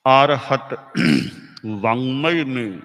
आरहत वाङ्मय में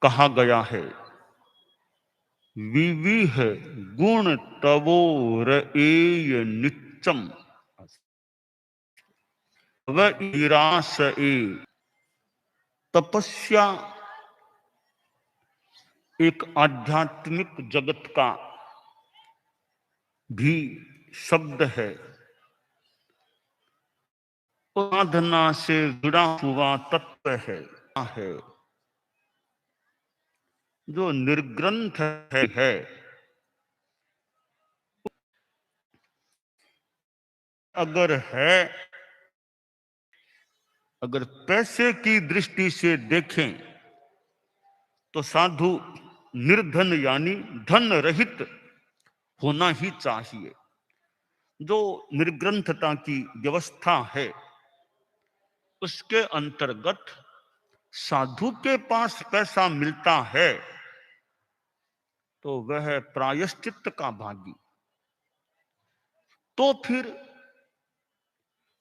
कहा गया है, विविह गुण तवो रेय नित्यम विरास ए। तपस्या एक आध्यात्मिक जगत का भी शब्द है। साधना से जुड़ा हुआ तत्व है जो निर्ग्रंथ है। अगर पैसे की दृष्टि से देखें तो साधु निर्धन यानी धन रहित होना ही चाहिए। जो निर्ग्रंथता की व्यवस्था है उसके अंतर्गत साधु के पास पैसा मिलता है तो वह प्रायश्चित्त का भागी। तो फिर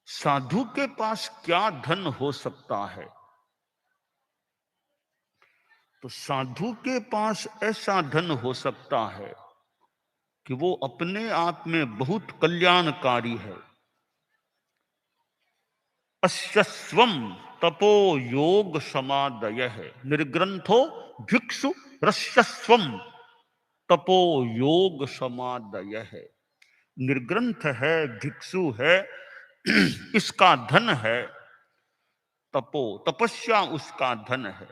साधु के पास क्या धन हो सकता है? तो साधु के पास ऐसा धन हो सकता है कि वो अपने आप में बहुत कल्याणकारी है। अस्यस्वम तपो योग समादय है निर्ग्रंथो भिक्षु रस्यस्वम तपो योग समादय है। निर्ग्रंथ है, भिक्षु है, इसका धन है तपो, तपस्या उसका धन है।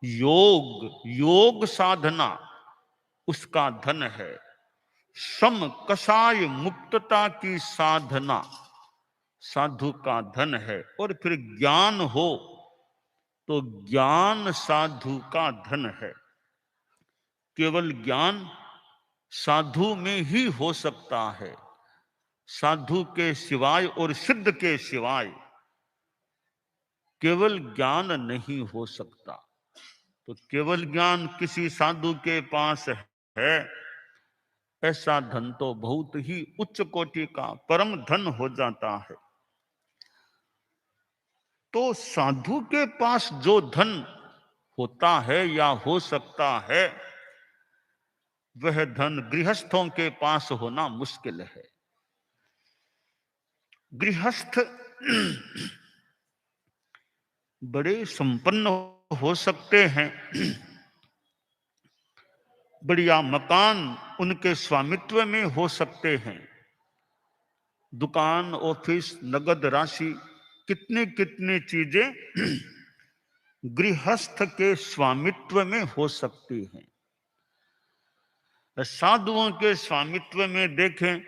योग साधना उसका धन है। सम कषाय मुक्तता की साधना साधु का धन है। और फिर ज्ञान हो तो ज्ञान साधु का धन है। केवल ज्ञान साधु में ही हो सकता है। साधु के सिवाय और सिद्ध के सिवाय केवल ज्ञान नहीं हो सकता। तो केवल ज्ञान किसी साधु के पास है, ऐसा धन तो बहुत ही उच्च कोटि का परम धन हो जाता है। तो साधु के पास जो धन होता है या हो सकता है वह धन गृहस्थों के पास होना मुश्किल है। गृहस्थ बड़े संपन्न हो सकते हैं, बढ़िया मकान उनके स्वामित्व में हो सकते हैं, दुकान, ऑफिस, नगद राशि, कितनी कितनी चीजें गृहस्थ के स्वामित्व में हो सकती हैं। साधुओं के स्वामित्व में देखें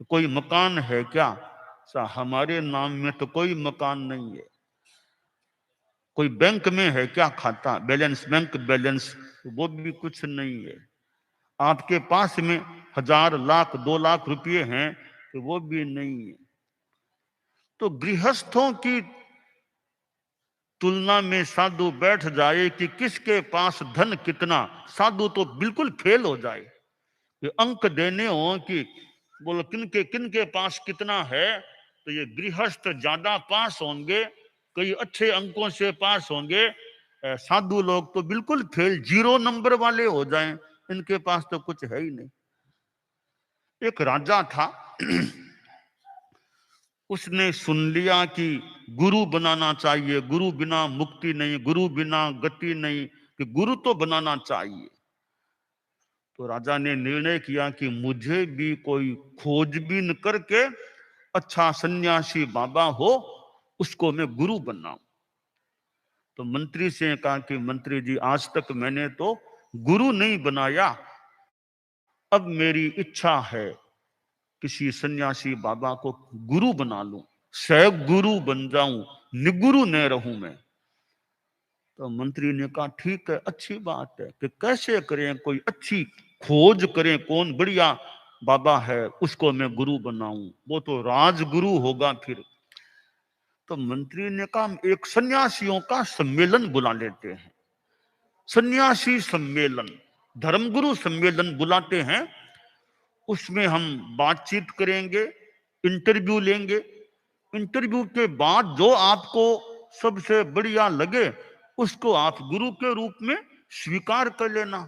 कोई मकान है क्या? हमारे नाम में तो कोई मकान नहीं है। कोई बैंक में है क्या खाता बैलेंस, बैंक बैलेंस? वो भी कुछ नहीं है। आपके पास में 1000 लाख 2 लाख रुपए हैं तो वो भी नहीं है। तो गृहस्थों की तुलना में साधु बैठ जाए कि किसके पास धन कितना, साधु तो बिल्कुल फेल हो जाए। ये अंक देने हो कि बोलो किन के पास कितना है, तो ये गृहस्थ ज्यादा पास होंगे, कई अच्छे अंकों से पास होंगे। साधु लोग तो बिल्कुल फेल, 0 नंबर वाले हो जाएं, इनके पास तो कुछ है ही नहीं। एक राजा था उसने सुन लिया कि गुरु बनाना चाहिए, गुरु बिना मुक्ति नहीं, गुरु बिना गति नहीं, कि गुरु तो बनाना चाहिए। तो राजा ने निर्णय किया कि मुझे भी कोई खोजबीन करके अच्छा सन्यासी बाबा हो, उसको मैं गुरु बनाऊं। तो मंत्री से कहा कि मंत्री जी, आज तक मैंने तो गुरु नहीं बनाया, अब मेरी इच्छा है किसी सन्यासी बाबा को गुरु बना लूं, सह गुरु बन जाऊं, निगुरु न रहूं मैं। तो मंत्री ने कहा ठीक है, अच्छी बात है, कि कैसे करें, कोई अच्छी खोज करें, कौन बढ़िया बाबा है उसको मैं गुरु बनाऊं, वो तो राजगुरु होगा फिर। तो मंत्री ने कहा एक सन्यासियों का सम्मेलन बुला लेते हैं, सन्यासी सम्मेलन, धर्मगुरु सम्मेलन बुलाते हैं, उसमें हम बातचीत करेंगे, इंटरव्यू लेंगे, इंटरव्यू के बाद जो आपको सबसे बढ़िया लगे उसको आप गुरु के रूप में स्वीकार कर लेना।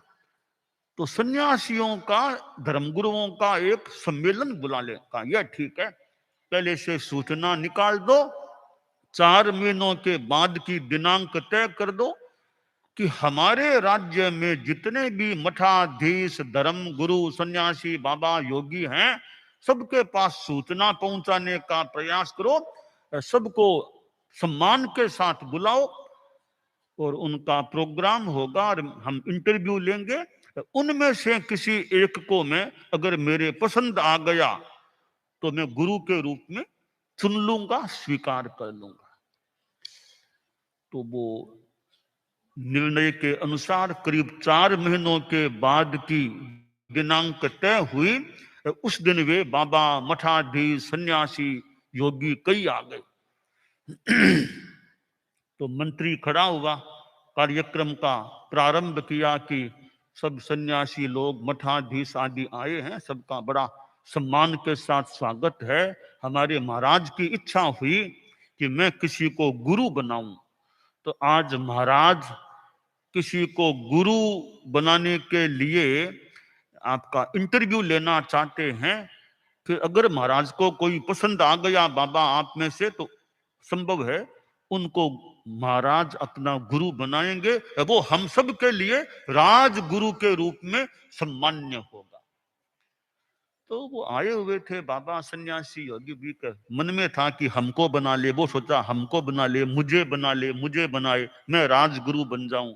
तो सन्यासियों का, धर्मगुरुओं का एक सम्मेलन बुला ले, कहा यह ठीक है, पहले से सूचना निकाल दो, 4 महीनों के बाद की दिनांक तय कर दो कि हमारे राज्य में जितने भी मठाधीश, धर्म गुरु, सन्यासी, बाबा, योगी हैं, सबके पास सूचना पहुंचाने का प्रयास करो, सबको सम्मान के साथ बुलाओ और उनका प्रोग्राम होगा और हम इंटरव्यू लेंगे। उनमें से किसी एक को मैं अगर मेरे पसंद आ गया तो मैं गुरु के रूप में चुन लूंगा, स्वीकार कर लूंगा। तो वो निर्णय के अनुसार करीब 4 महीनों के बाद की दिनांक तय हुई। उस दिन वे बाबा, मठाधीश, सन्यासी, योगी कई आ गए। तो मंत्री खड़ा हुआ, कार्यक्रम का प्रारंभ किया कि सब सन्यासी लोग, मठाधीश आदि आए हैं, सबका बड़ा सम्मान के साथ स्वागत है। हमारे महाराज की इच्छा हुई कि मैं किसी को गुरु बनाऊं, तो आज महाराज किसी को गुरु बनाने के लिए आपका इंटरव्यू लेना चाहते हैं। फिर अगर महाराज को कोई पसंद आ गया बाबा आप में से, तो संभव है उनको महाराज अपना गुरु बनाएंगे, वो हम सब के लिए राजगुरु के रूप में सम्मान्य होगा। तो वो आए हुए थे बाबा, सन्यासी, योगी भी के मन में था कि हमको बना ले। वो सोचा हमको बना ले, मुझे बना ले, मुझे बनाए, मैं राजगुरु बन जाऊं।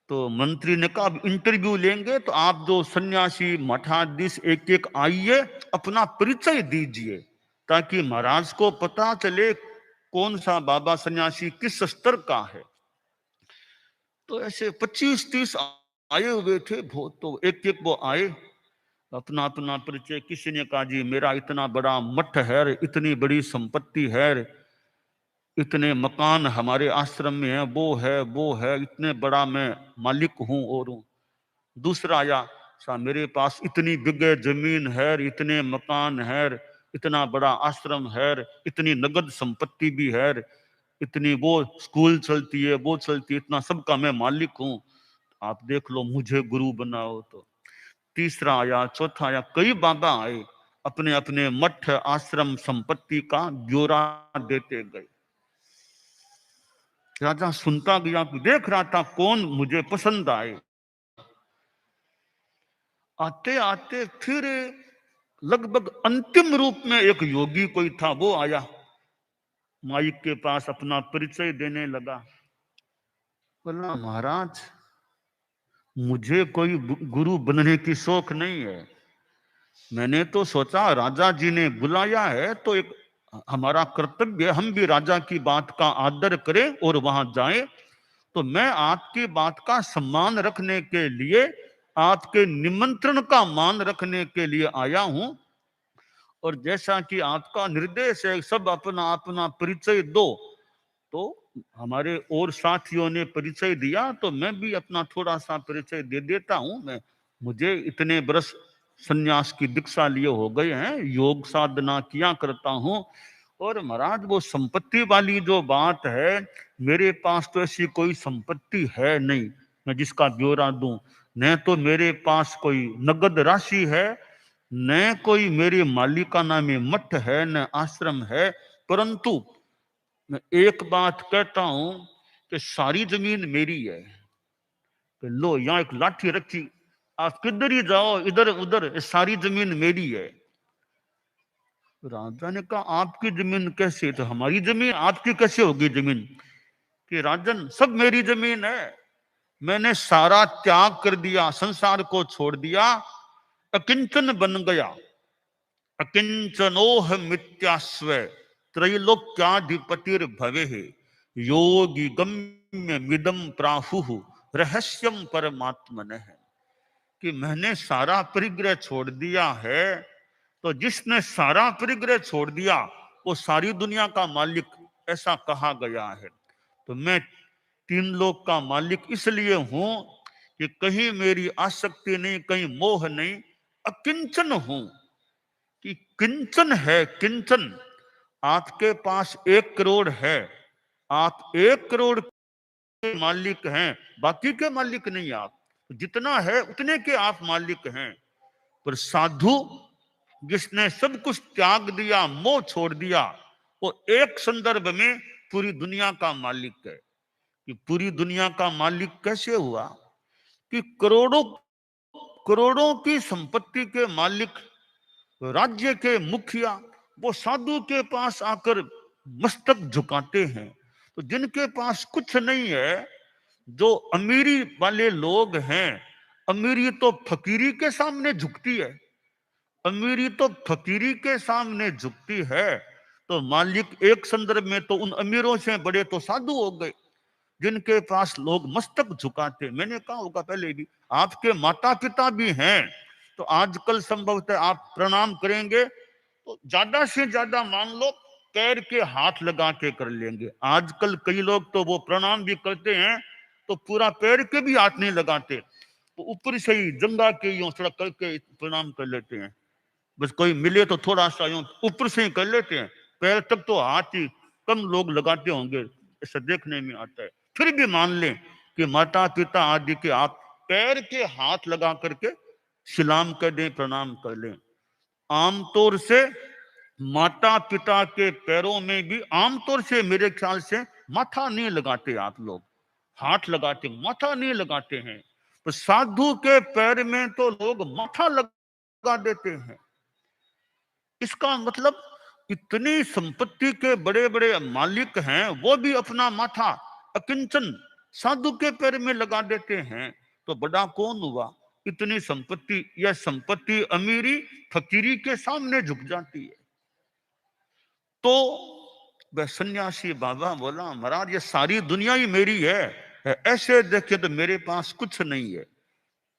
तो मंत्री ने कहा अब इंटरव्यू लेंगे तो आप जो सन्यासी, मठाधीश एक एक आइए, अपना परिचय दीजिए, ताकि महाराज को पता चले कौन सा बाबा सन्यासी किस स्तर का है। तो ऐसे 25-30 आए हुए थे वो, तो एक एक वो आए, अपना अपना परिचय। किसी ने कहा जी मेरा इतना बड़ा मठ है, इतनी बड़ी संपत्ति है, इतने मकान हमारे आश्रम में है, वो है, इतने बड़ा मैं मालिक हूं और हूं। दूसरा आया, मेरे पास इतनी बिगह जमीन है, इतने मकान है, इतना बड़ा आश्रम है, इतनी नगद संपत्ति भी है, इतनी वो स्कूल चलती है, वो चलती है, इतना सबका मैं मालिक हूं, आप देख लो, मुझे गुरु बनाओ। तो तीसरा आया, चौथा आया, कई बाबा आए, अपने अपने मठ, आश्रम, संपत्ति का ब्यौरा देते गए। राजा सुनता गया, देख रहा था कौन मुझे पसंद आए। आते आते फिर लगभग अंतिम रूप में एक योगी कोई था, वो आया, माइक के पास अपना परिचय देने लगा। बोला महाराज मुझे कोई गुरु बनने की शौक नहीं है, मैंने तो सोचा राजा जी ने बुलाया है तो एक हमारा कर्तव्य, हम भी राजा की बात का आदर करें और वहां जाएं। तो मैं आपकी बात का सम्मान रखने के लिए, आपके निमंत्रण का मान रखने के लिए आया हूं, और जैसा कि आपका निर्देश है सब अपना अपना परिचय दो। तो हमारे और साथियों ने परिचय दिया, तो मैं भी अपना थोड़ा सा परिचय दे देता हूं। मैं, मुझे इतने बरस सन्यास की दीक्षा लिए हो गए हैं, योग साधना किया करता हूं, और महाराज वो संपत्ति वाली जो बात है, मेरे पास तो ऐसी कोई संपत्ति है नहीं मैं जिसका ब्यौरा दूं। न तो मेरे पास कोई नगद राशि है, न कोई मेरे मालिकाना में मठ है, न आश्रम है, परंतु मैं एक बात कहता हूं कि सारी जमीन मेरी है। तो लो यहां एक लाठी रखी, आप किधर ही जाओ, इधर उधर, सारी जमीन मेरी है। राजा ने कहा आपकी जमीन कैसे? तो हमारी जमीन आपकी कैसे होगी जमीन? कि राजन सब मेरी जमीन है, मैंने सारा त्याग कर दिया, संसार को छोड़ दिया, अकिंचन बन गया। अकिंचनोह मित्यास्व त्रैलोक्याधिपतिर भवे योगी गम्य मिदम प्राहु रहस्यम परमात्मन है। कि मैंने सारा परिग्रह छोड़ दिया है, तो जिसने सारा परिग्रह छोड़ दिया वो सारी दुनिया का मालिक, ऐसा कहा गया है। तो मैं 3 लोक का मालिक इसलिए हूं कि कहीं मेरी आसक्ति नहीं, कहीं मोह नहीं, अकिंचन हूं। कि किंचन है, किंचन। आपके पास 1 करोड़ है, आप 1 करोड़ के मालिक हैं, बाकी के मालिक नहीं। आप जितना है उतने के आप मालिक हैं। पर साधु जिसने सब कुछ त्याग दिया, मोह छोड़ दिया, वो एक संदर्भ में पूरी दुनिया का मालिक है। कि पूरी दुनिया का मालिक कैसे हुआ? कि करोड़ों करोड़ों की संपत्ति के मालिक, राज्य के मुखिया, वो साधु के पास आकर मस्तक झुकाते हैं। तो जिनके पास कुछ नहीं है, जो अमीरी वाले लोग हैं, अमीरी तो फकीरी के सामने झुकती है, अमीरी तो फकीरी के सामने झुकती है। तो मालिक एक संदर्भ में तो उन अमीरों से बड़े तो साधु हो गए, जिनके पास लोग मस्तक झुकाते। मैंने कहा होगा पहले भी, आपके माता पिता भी हैं, तो आजकल संभवतः आप प्रणाम करेंगे तो ज्यादा से ज्यादा मान लो पैर के हाथ लगा के कर लेंगे। आजकल कई लोग तो वो प्रणाम भी करते हैं तो पूरा पैर के भी हाथ नहीं लगाते, तो ऊपर से ही जंगा के यूं सड़क करके प्रणाम कर लेते हैं। बस कोई मिले तो थोड़ा सा यूं ऊपर से ही कर लेते हैं, पैर तक तो हाथ ही कम लोग लगाते होंगे, ऐसा देखने में आता है। फिर भी मान लें कि माता पिता आदि के आप पैर के हाथ लगा करके सलाम कर दें, प्रणाम कर लें। आमतौर से माता पिता के पैरों में भी आमतौर से मेरे ख्याल से माथा नहीं लगाते आप लोग, हाथ लगाते, माथा नहीं लगाते हैं। तो साधु के पैर में तो लोग माथा लगा देते हैं। इसका मतलब इतनी संपत्ति के बड़े बड़े मालिक हैं, वो भी अपना माथा अकिंचन साधु के पैर में लगा देते हैं। तो बड़ा कौन हुआ? इतनी संपत्ति, या संपत्ति अमीरी फकीरी के सामने झुक जाती है। तो वह सन्यासी बाबा बोला, महाराज ये सारी दुनिया ही मेरी है, ऐसे देखे तो मेरे पास कुछ नहीं है,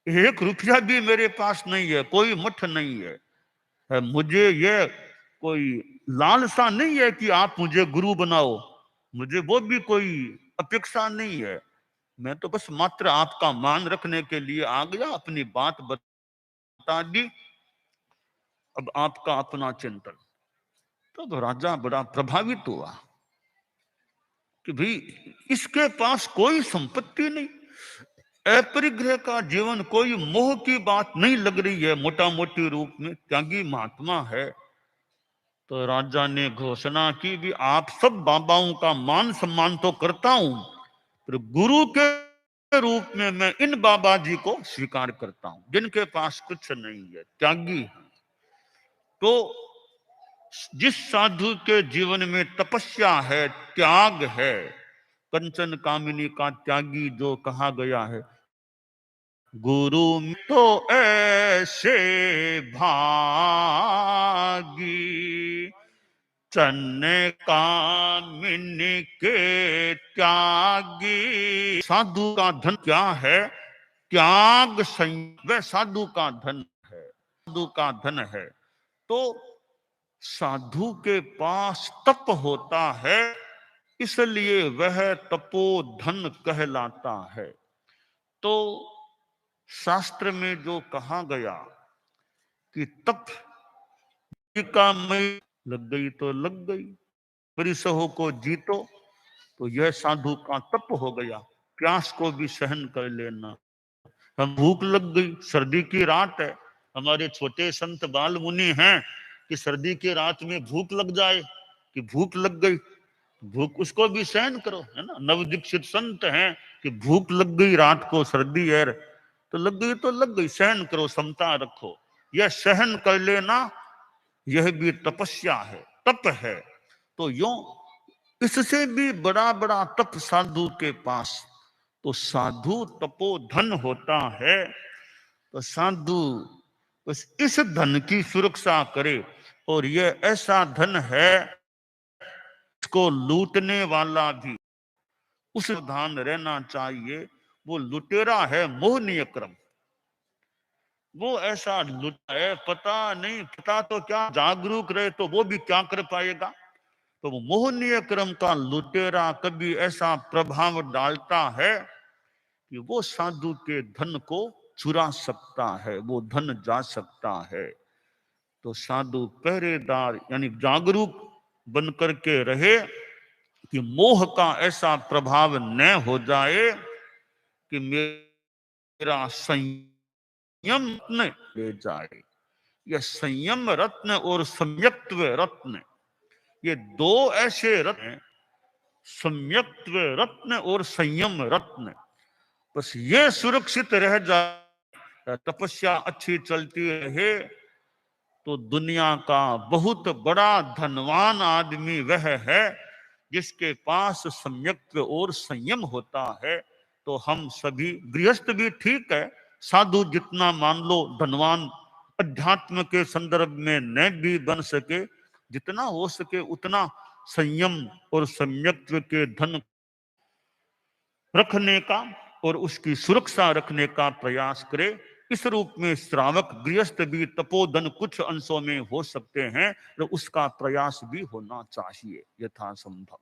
1 रुपया भी मेरे पास नहीं है, कोई मठ नहीं है। मुझे ये कोई लालसा नहीं है कि आप मुझे गुरु बनाओ, मुझे वो भी कोई अपेक्षा नहीं है। मैं तो बस मात्र आपका मान रखने के लिए आ गया, अपनी बात बता दी, अब आपका अपना चिंतन। तो राजा बड़ा प्रभावित हुआ कि भाई इसके पास कोई संपत्ति नहीं, अपरिग्रह का जीवन, कोई मोह की बात नहीं लग रही है, मोटा मोटी रूप में त्यागी महात्मा है। तो राजा ने घोषणा की भी आप सब बाबाओं का मान सम्मान तो करता हूं, पर गुरु के रूप में मैं इन बाबा जी को स्वीकार करता हूं, जिनके पास कुछ नहीं है, त्यागी है। तो जिस साधु के जीवन में तपस्या है, त्याग है, कंचन कामिनी का त्यागी जो कहा गया है, गुरु तो ऐसे भागी चन्ने कामिनी के त्यागी। साधु का धन क्या है? त्याग संयम, वह साधु का धन है, साधु का धन है। तो साधु के पास तप होता है, इसलिए वह तपोधन कहलाता है। तो शास्त्र में जो कहा गया कि तप का मई लग गई तो लग गई, परिसहो को जीतो, तो यह साधु का तप हो गया। प्यास को भी सहन कर लेना। हम भूख लग गई, सर्दी की रात है, हमारे छोटे संत बाल मुनि हैं कि सर्दी की रात में भूख लग जाए, कि भूख लग गई, भूख उसको भी सहन करो, है ना। नवदीक्षित संत हैं कि भूख लग गई रात को, सर्दी है तो लग गई तो लग गई, सहन करो, समता रखो। यह सहन कर लेना, यह भी तपस्या है, तप है। तो यूं इससे भी बड़ा बड़ा तप साधु के पास। तो साधु तपोधन होता है। तो साधु बस इस धन की सुरक्षा करे, और यह ऐसा धन है इसको लूटने वाला भी उस सावधान रहना चाहिए। वो लुटेरा है मोहनीय क्रम, वो ऐसा लुटा है, पता नहीं, पता तो क्या, जागरूक रहे तो वो भी क्या कर पाएगा। तो वो मोहनीय क्रम का लुटेरा कभी ऐसा प्रभाव डालता है कि वो साधु के धन को चुरा सकता है, वो धन जा सकता है। तो साधु पहरेदार यानी जागरूक बनकर के रहे कि मोह का ऐसा प्रभाव न हो जाए कि मेरा संयम रत्न ले जाए। यह संयम रत्न और सम्यक्त्व रत्न, ये दो ऐसे रत्न हैं, सम्यक्त्व रत्न और संयम रत्न। बस ये सुरक्षित रह जाए, तपस्या अच्छी चलती रहे, तो दुनिया का बहुत बड़ा धनवान आदमी वह है जिसके पास सम्यक्त्व और संयम होता है। तो हम सभी, गृहस्थ भी ठीक है, साधु जितना मान लो धनवान अध्यात्म के संदर्भ में न भी बन सके, जितना हो सके उतना संयम और सम्यक्त्व के धन रखने का और उसकी सुरक्षा रखने का प्रयास करे। इस रूप में श्रावक गृहस्थ भी तपोधन कुछ अंशों में हो सकते हैं, तो उसका प्रयास भी होना चाहिए यथासंभव।